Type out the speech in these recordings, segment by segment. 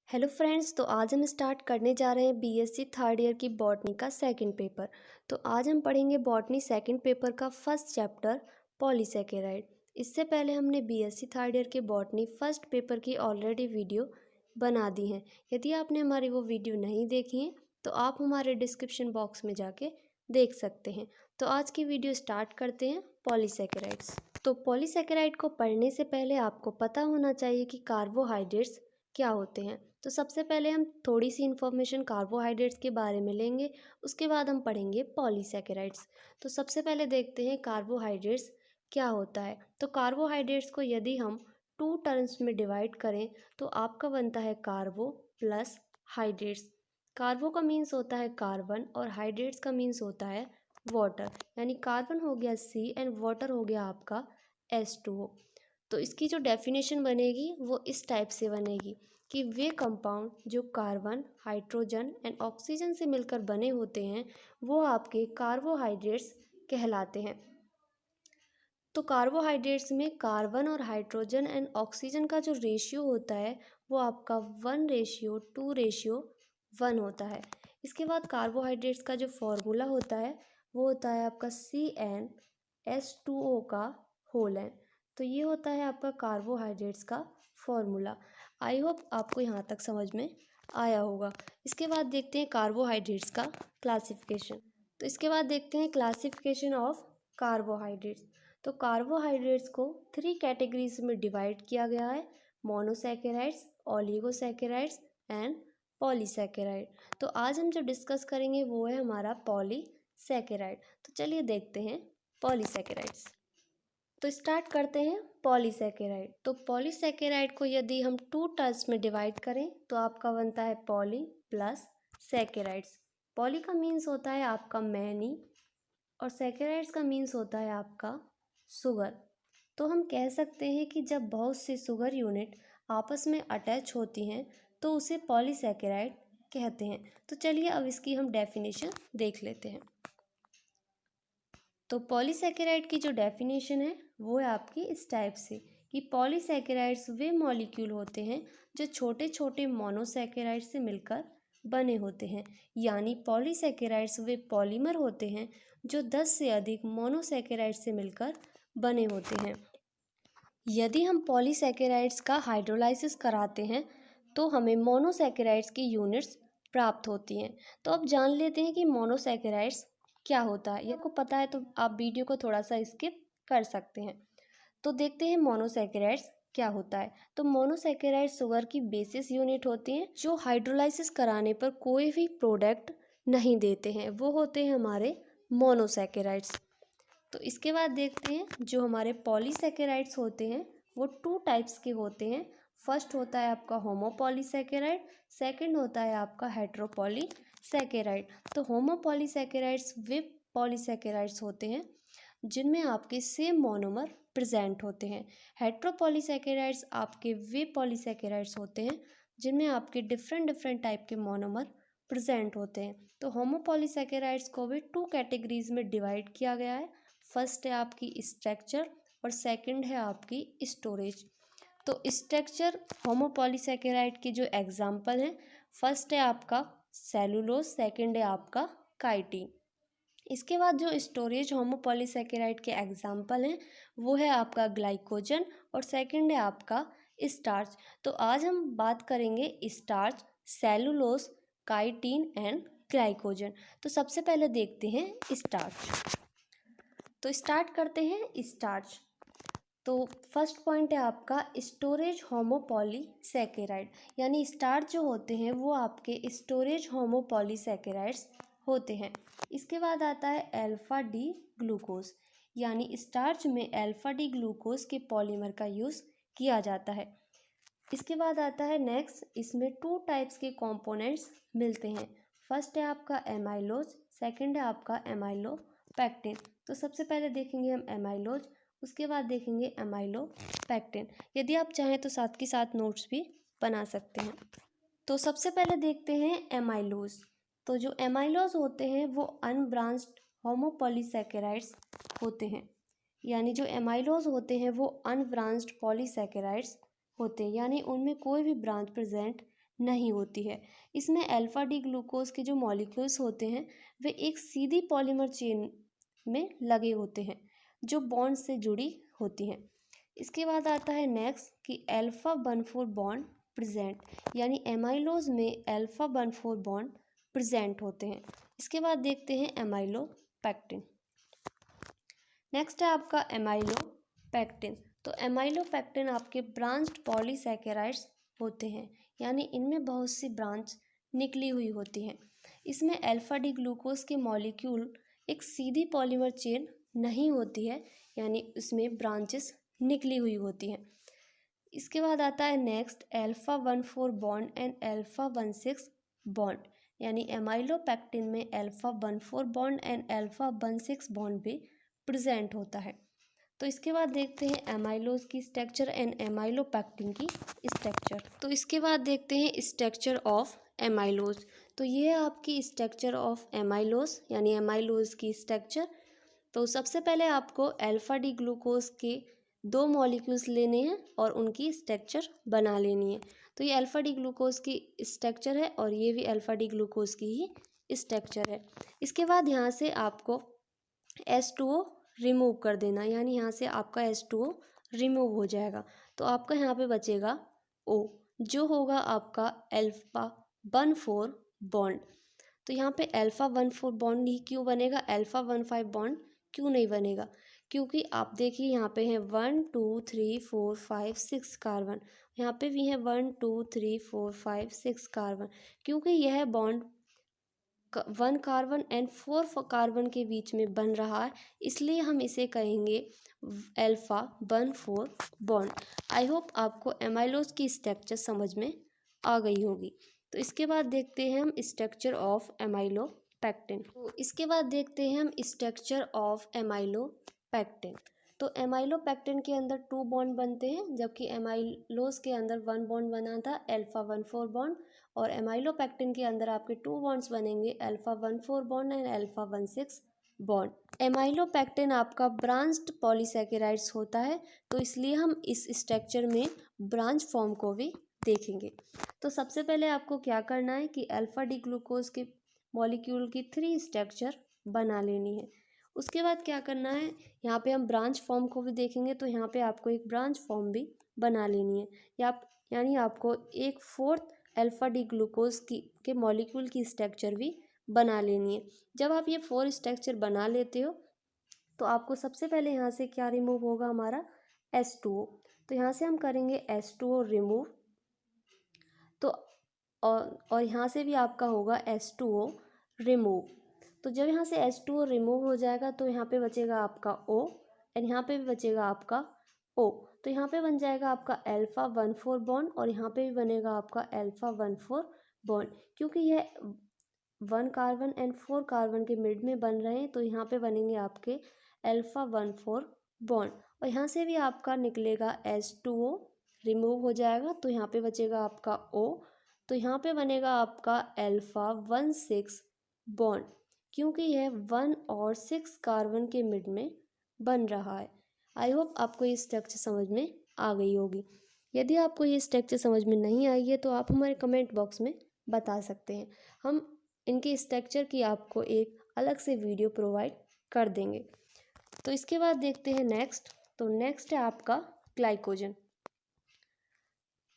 Hello friends, तो आज हम स्टार्ट करने जा रहे हैं बीएससी थर्ड ईयर की बॉटनी का सेकंड पेपर। तो आज हम पढ़ेंगे बॉटनी सेकंड पेपर का फर्स्ट चैप्टर पॉलीसेकेराइड। इससे पहले हमने बीएससी थर्ड ईयर के बॉटनी फर्स्ट पेपर की ऑलरेडी वीडियो बना दी है। यदि आपने हमारी वो वीडियो नहीं देखी है तो आप हमारे डिस्क्रिप्शन बॉक्स में जाके देख सकते हैं। तो आज की वीडियो स्टार्ट करते हैं पॉलीसेकेराइड्स। तो पॉलीसेकेराइड को पढ़ने से पहले आपको पता होना चाहिए कि कार्बोहाइड्रेट्स क्या होते हैं। तो सबसे पहले हम थोड़ी सी इन्फॉर्मेशन कार्बोहाइड्रेट्स के बारे में लेंगे, उसके बाद हम पढ़ेंगे पॉलीसैकेराइड्स। तो सबसे पहले देखते हैं कार्बोहाइड्रेट्स क्या होता है। तो कार्बोहाइड्रेट्स को यदि हम टू टर्म्स में डिवाइड करें तो आपका बनता है कार्बो प्लस हाइड्रेट्स। कार्बो का मीन्स होता है कार्बन और हाइड्रेट्स का मीन्स होता है वाटर, यानी कार्बन हो गया C एंड वाटर हो गया आपका H2O। तो इसकी जो डेफिनेशन बनेगी वो इस टाइप से बनेगी कि वे कंपाउंड जो कार्बन, हाइड्रोजन एंड ऑक्सीजन से मिलकर बने होते हैं वो आपके कार्बोहाइड्रेट्स कहलाते हैं। तो कार्बोहाइड्रेट्स में कार्बन और हाइड्रोजन एंड ऑक्सीजन का जो रेशियो होता है वो आपका 1:2:1 होता है। इसके बाद कार्बोहाइड्रेट्स का जो फॉर्मूला होता है वो होता है आपका CnH2O का होल है। तो ये होता है आपका कार्बोहाइड्रेट्स का फॉर्मूला। आई होप आपको यहाँ तक समझ में आया होगा। इसके बाद देखते हैं कार्बोहाइड्रेट्स का क्लासिफिकेशन। तो इसके बाद देखते हैं क्लासिफिकेशन ऑफ कार्बोहाइड्रेट्स। तो कार्बोहाइड्रेट्स को 3 कैटेगरीज में डिवाइड किया गया है: मोनोसैकेराइड्स, ओलिगोसैकेराइड्स एंड पॉलीसैकेराइड। तो आज हम जो डिस्कस करेंगे वो है हमारा पॉलीसैकेराइड। तो चलिए देखते हैं पॉलीसैकेराइड्स। तो स्टार्ट करते हैं पॉलीसैकेराइड। तो पॉलीसैकेराइड को यदि हम टू टर्म्स में डिवाइड करें तो आपका बनता है पॉली प्लस सैकेराइड्स। पॉली का मीन्स होता है आपका मैनी और सैकेराइड्स का मीन्स होता है आपका शुगर। तो हम कह सकते हैं कि जब बहुत सी शुगर यूनिट आपस में अटैच होती हैं तो उसे पॉलीसैकेराइड कहते हैं। तो चलिए अब इसकी हम डेफिनेशन देख लेते हैं। तो पॉलीसैकेराइड की जो डेफिनेशन है वो है आपकी इस टाइप से कि पॉलीसैकेराइड्स वे मॉलिक्यूल होते हैं जो छोटे छोटे मोनोसैकेराइड से मिलकर बने होते हैं, यानी पॉलीसैकेराइड्स वे पॉलीमर होते हैं जो 10 से अधिक मोनोसैकेराइड से मिलकर बने होते हैं। यदि हम पॉलीसैकेराइड्स का हाइड्रोलाइसिस कराते हैं तो हमें मोनोसैकेराइड्स की यूनिट्स प्राप्त होती हैं। तो अब जान लेते हैं कि मोनोसैकेराइड्स क्या होता है। ये आपको पता है तो आप वीडियो को थोड़ा सा स्किप कर सकते हैं। तो देखते हैं मोनोसैकेराइड्स क्या होता है। तो मोनोसैकेराइड शुगर की बेसिस यूनिट होती हैं जो हाइड्रोलाइसिस कराने पर कोई भी प्रोडक्ट नहीं देते हैं, वो होते हैं हमारे मोनोसैकेराइड्स। तो इसके बाद देखते हैं जो हमारे पॉलीसैकेराइड्स होते हैं वो 2 टाइप्स के होते हैं। फर्स्ट होता है आपका होमोपॉलीसैकेराइड, सेकंड होता है आपका हेट्रोपॉलीसैकेराइड। तो होमोपॉलीसैकेराइड्स वे पॉलीसैकेराइड्स होते हैं जिनमें आपके सेम मोनोमर प्रेजेंट होते हैं। हेट्रोपॉलीसैकेराइड्स आपके वे पॉलीसैकेराइड्स होते हैं जिनमें आपके डिफरेंट डिफरेंट टाइप के मोनोमर प्रेजेंट होते हैं। तो होमोपॉलीसैकेराइड्स को भी 2 कैटेगरीज में डिवाइड किया गया है। फर्स्ट है आपकी स्ट्रक्चर और सेकंड है आपकी स्टोरेज। तो स्ट्रक्चर होमोपॉलीसैकेराइड की जो एग्जांपल है, फर्स्ट है आपका सेलुलोज, सेकंड है आपका काइटिन। इसके बाद जो स्टोरेज होमोपॉलीसैकेराइड के एग्जांपल हैं वो है आपका ग्लाइकोजन और सेकंड है आपका स्टार्च। तो आज हम बात करेंगे starch, cellulose, chitin and glycogen. तो सबसे पहले देखते हैं स्टार्च। तो स्टार्ट करते हैं स्टार्च। तो फर्स्ट पॉइंट है आपका स्टोरेज होमोपॉलीसैकेराइड, यानी स्टार्च जो होते हैं वो आपके स्टोरेज होमोपॉलीसैकेराइड्स होते हैं। इसके बाद आता है अल्फा डी ग्लूकोज, यानी स्टार्च में अल्फा डी ग्लूकोज के पॉलीमर का यूज़ किया जाता है। इसके बाद आता है नेक्स्ट, इसमें 2 टाइप्स के कंपोनेंट्स मिलते हैं। फर्स्ट है आपका एमाइलोज, सेकंड है आपका एमाइलोपेक्टिन। तो सबसे पहले देखेंगे हम एमाइलोज, उसके बाद देखेंगे एमाइलोपेक्टिन। यदि आप चाहें तो साथ के साथ नोट्स भी बना सकते हैं। तो सबसे पहले देखते हैं एमाइलोज। तो जो एमाइलोज होते हैं वो अनब्रांच्ड होमोपॉलीसैकेराइड्स होते हैं, यानी जो एमाइलोज होते हैं वो अनब्रांच्ड पॉलीसैकेराइड्स होते हैं, यानी उनमें कोई भी ब्रांच प्रेजेंट नहीं होती है। इसमें अल्फा डी ग्लूकोज के जो मॉलिक्यूल्स होते हैं वे एक सीधी पॉलीमर चेन में लगे होते हैं जो बॉन्ड से जुड़ी होती हैं। इसके बाद आता है नेक्स्ट कि अल्फा 1,4 बॉन्ड प्रेजेंट, यानी एमाइलोज में अल्फा 1,4 बॉन्ड प्रेजेंट होते हैं। इसके बाद देखते हैं एमाइलोपेक्टिन। नेक्स्ट है आपका एमाइलोपेक्टिन। तो एमाइलोपेक्टिन आपके ब्रांच्ड पॉलीसैकेराइड्स होते हैं, यानी इनमें बहुत सी ब्रांच निकली हुई होती हैं। इसमें अल्फा डी ग्लूकोज के मॉलिक्यूल एक सीधी पॉलीमर चेन नहीं होती है, यानी उसमें ब्रांचेस निकली हुई होती हैं। इसके बाद आता है next alpha 1,4 bond and alpha 1,6 bond, यानी एमाइलोपेक्टिन में alpha 1,4 bond and alpha 1,6 bond भी प्रेजेंट होता है। तो इसके बाद देखते हैं एमाइलोज की स्ट्रक्चर एंड एमाइलोपेक्टिन की स्ट्रक्चर। तो इसके बाद देखते हैं स्ट्रक्चर ऑफ एमाइलोज। तो ये है आपकी स्ट्रक्चर ऑफ एमाइलोज, यानी एमाइलोज की स्ट्रक्चर। तो सबसे पहले आपको अल्फा डी ग्लूकोज के 2 मॉलिक्यूल्स लेने हैं और उनकी स्ट्रक्चर बना लेनी है। तो ये अल्फा डी ग्लूकोज की स्ट्रक्चर है और ये भी अल्फा डी ग्लूकोज की ही स्ट्रक्चर है। इसके बाद यहाँ से आपको H2O रिमूव कर देना, यानी यहाँ से आपका H2O रिमूव हो जाएगा। तो आपका यहाँ पे बचेगा O, जो होगा आपका अल्फा 1,4 बॉन्ड। तो यहाँ पे अल्फा 1,4 बॉन्ड ही क्यों बनेगा, अल्फा 1,5 बॉन्ड क्यों नहीं बनेगा? क्योंकि आप देखिए यहाँ पे है 1 2 3 4 5 6 कार्बन, यहाँ पे भी है 1 2 3 4 5 6 कार्बन। क्योंकि यह बॉन्ड 1 कार्बन एंड 4 कार्बन के बीच में बन रहा है, इसलिए हम इसे कहेंगे अल्फा 1,4 बॉन्ड। आई होप आपको एमाइलोज की स्ट्रक्चर समझ में आ गई होगी। तो इसके बाद देखते हैं हम स्ट्रक्चर ऑफ एमाइलोपेक्टिन। तो इसके बाद देखते हैं हम स्ट्रक्चर ऑफ एमाइलोपेक्टिन। तो एमाइलोपेक्टिन के अंदर 2 बॉन्ड बनते हैं, जबकि एमाइलोज के अंदर 1 बॉन्ड बना था अल्फा 1,4 बॉन्ड, और एमाइलोपेक्टिन के अंदर आपके 2 बॉन्ड्स बनेंगे alpha 1,4 bond and alpha 1,6 bond. Amylopectin आपका ब्रांच्ड पॉलीसैकेराइड्स होता है, तो इसलिए हम इस स्ट्रक्चर में ब्रांच फॉर्म को भी देखेंगे। तो सबसे पहले आपको क्या करना है कि अल्फा डी ग्लूकोज के मॉलिक्यूल की 3 स्ट्रक्चर बना लेनी है। उसके बाद क्या करना है, यहाँ पे हम ब्रांच फॉर्म को भी देखेंगे, तो यहाँ पे आपको एक ब्रांच फॉर्म भी बना लेनी है, यानी आपको 1/4 अल्फा डी ग्लूकोज के मॉलिक्यूल की स्ट्रक्चर भी बना लेनी है। जब आप ये 4 स्ट्रक्चर बना लेते हो तो आपको सबसे पहले यहाँ से क्या रिमूव होगा, हमारा H2O। तो यहाँ से हम करेंगे H2O रिमूव। तो और यहाँ से भी आपका होगा H2O रिमूव। तो जब यहाँ से H2O रिमूव हो जाएगा तो यहाँ पे बचेगा आपका O एंड यहाँ पे भी बचेगा आपका O। तो यहाँ पे बन जाएगा आपका अल्फा 1,4 बॉन्ड और यहाँ पे भी बनेगा आपका अल्फा 1,4 बॉन्ड। क्योंकि यह 1 कार्बन एंड 4 कार्बन के मिड में बन रहे हैं, तो यहाँ पे बनेंगे आपके अल्फा 1,4 बॉन्ड। और यहाँ से भी आपका निकलेगा H2O रिमूव हो जाएगा, तो यहाँ पे बचेगा आपका O। तो यहाँ पे बनेगा आपका अल्फा 1,6 बॉन्ड, क्योंकि यह 1 और 6 कार्बन के मिड में बन रहा है। आई होप आपको ये स्ट्रक्चर समझ में आ गई होगी। यदि आपको ये स्ट्रक्चर समझ में नहीं आई है तो आप हमारे कमेंट बॉक्स में बता सकते हैं, हम इनके स्ट्रक्चर की आपको एक अलग से वीडियो प्रोवाइड कर देंगे। तो इसके बाद देखते हैं नेक्स्ट। तो नेक्स्ट है आपका ग्लाइकोजन।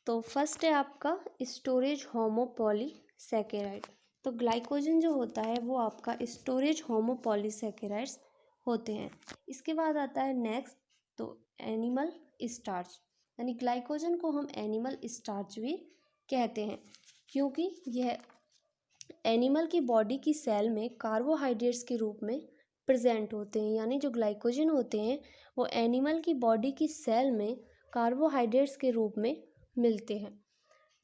तो फर्स्ट है आपका स्टोरेज होमोपॉलीसैकेराइड। तो ग्लाइकोजन जो होता है वो आपका स्टोरेज होमोपॉलीसैकेराइड्स होते हैं। इसके बाद आता है नेक्स्ट, तो एनिमल स्टार्च, यानी ग्लाइकोजन को हम एनिमल स्टार्च भी कहते हैं, क्योंकि यह एनिमल की बॉडी की सेल में कार्बोहाइड्रेट्स के रूप में प्रेजेंट होते हैं। यानी जो ग्लाइकोजन होते हैं वो एनिमल की बॉडी की सेल में कार्बोहाइड्रेट्स के रूप में मिलते हैं।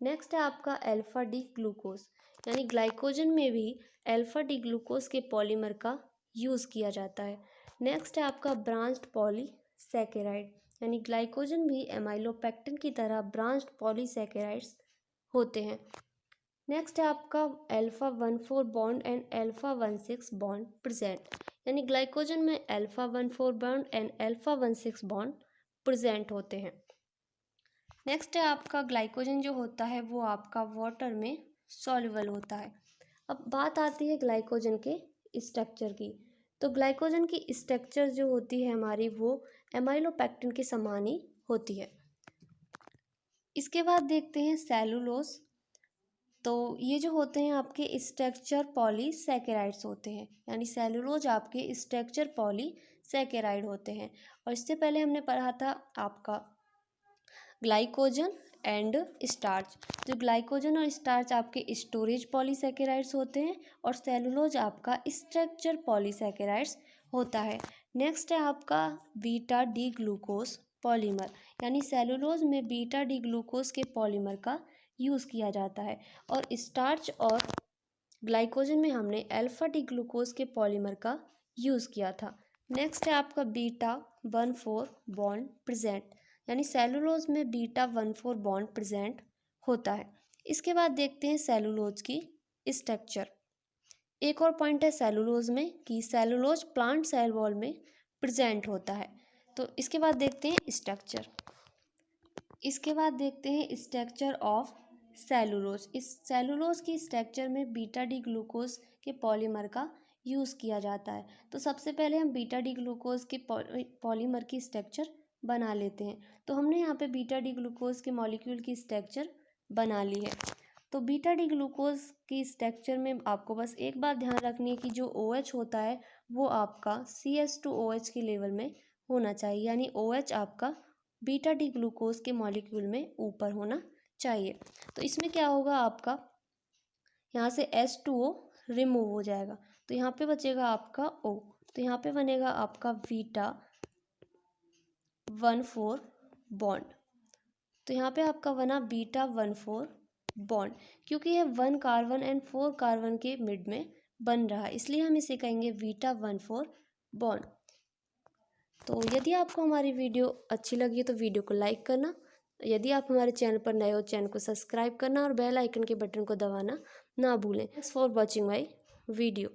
नेक्स्ट है आपका अल्फा डी ग्लूकोज, यानी ग्लाइकोजन में भी अल्फा डी ग्लूकोज के पॉलीमर का यूज़ किया जाता है। नेक्स्ट है आपका ब्रांच्ड पॉलीसैकेराइड, यानी ग्लाइकोजन भी एमाइलोपेक्टिन की तरह ब्रांच्ड पॉलीसैकेराइड्स होते हैं। नेक्स्ट है आपका alpha 1,4 bond and alpha 1,6 bond present, यानी ग्लाइकोजन में alpha 1,4 bond and alpha 1,6 bond present होते हैं। नेक्स्ट है आपका ग्लाइकोजन जो होता है वो आपका वाटर में सॉल्युबल होता है। अब बात आती है ग्लाइकोजन के स्ट्रक्चर की। तो ग्लाइकोजन की स्ट्रक्चर जो होती है हमारी वो एमाइलोपेक्टिन के समान ही होती है। इसके बाद देखते हैं सेलुलोज। तो ये जो होते हैं आपके स्ट्रक्चर पॉलीसैकेराइड्स होते हैं, यानी सेलुलोज आपके स्ट्रक्चर पॉलीसैकेराइड होते हैं। और इससे पहले हमने पढ़ा था आपका ग्लाइकोजन एंड स्टार्च। जो ग्लाइकोजन और स्टार्च आपके स्टोरेज पॉलीसैकेराइड्स होते हैं और सेलुलोज आपका स्ट्रक्चर पॉलीसैकेराइड्स होता है। नेक्स्ट है आपका बीटा डी ग्लूकोज पॉलीमर, यानी सेलुलोज में बीटा डी ग्लूकोज के पॉलीमर का यूज़ किया जाता है और स्टार्च और ग्लाइकोजन में हमने अल्फा डी ग्लूकोज के पॉलीमर का यूज़ किया था। नेक्स्ट है आपका बीटा 1,4 बॉन्ड प्रेजेंट, यानी सेलुलोज में बीटा 1,4 बॉन्ड प्रेजेंट होता है। इसके बाद देखते हैं सेलुलोज की स्ट्रक्चर। एक और पॉइंट है सेलुलोज में कि सेलुलोज प्लांट सेल वॉल में प्रेजेंट होता है। तो इसके बाद देखते हैं स्ट्रक्चर। इसके बाद देखते हैं स्ट्रक्चर ऑफ सेलुलोज। इस सेलुलोज की स्ट्रक्चर में बीटा डी ग्लूकोज के पॉलीमर का यूज़ किया जाता है। तो सबसे पहले हम बीटा डी ग्लूकोज के पॉलीमर की स्ट्रक्चर बना लेते हैं। तो हमने यहाँ पे बीटा डी ग्लूकोज के मॉलिक्यूल की स्ट्रक्चर बना ली है। तो बीटा डी ग्लूकोज की स्ट्रक्चर में आपको बस एक बात ध्यान रखनी है कि जो OH होता है वो आपका CH2OH के लेवल में होना चाहिए, यानी OH आपका बीटा डी ग्लूकोज के मॉलिक्यूल में ऊपर होना चाहिए। तो इसमें क्या होगा, आपका यहाँ से H2O रिमूव हो जाएगा, तो यहाँ पे बचेगा आपका O। तो यहाँ पे बनेगा आपका बीटा 1,4 बॉन्ड। तो यहाँ पे आपका बना बीटा 1,4 बॉन्ड, क्योंकि ये 1 कार्बन एंड 4 कार्बन के मिड में बन रहा है, इसलिए हम इसे कहेंगे बीटा 1,4 बॉन्ड। तो यदि आपको हमारी वीडियो अच्छी लगी तो वीडियो को लाइक करना, यदि आप हमारे चैनल पर नए हो चैनल को सब्सक्राइब करना और बेल आइकन के बटन को दबाना ना भूलें। Thanks for watching my video.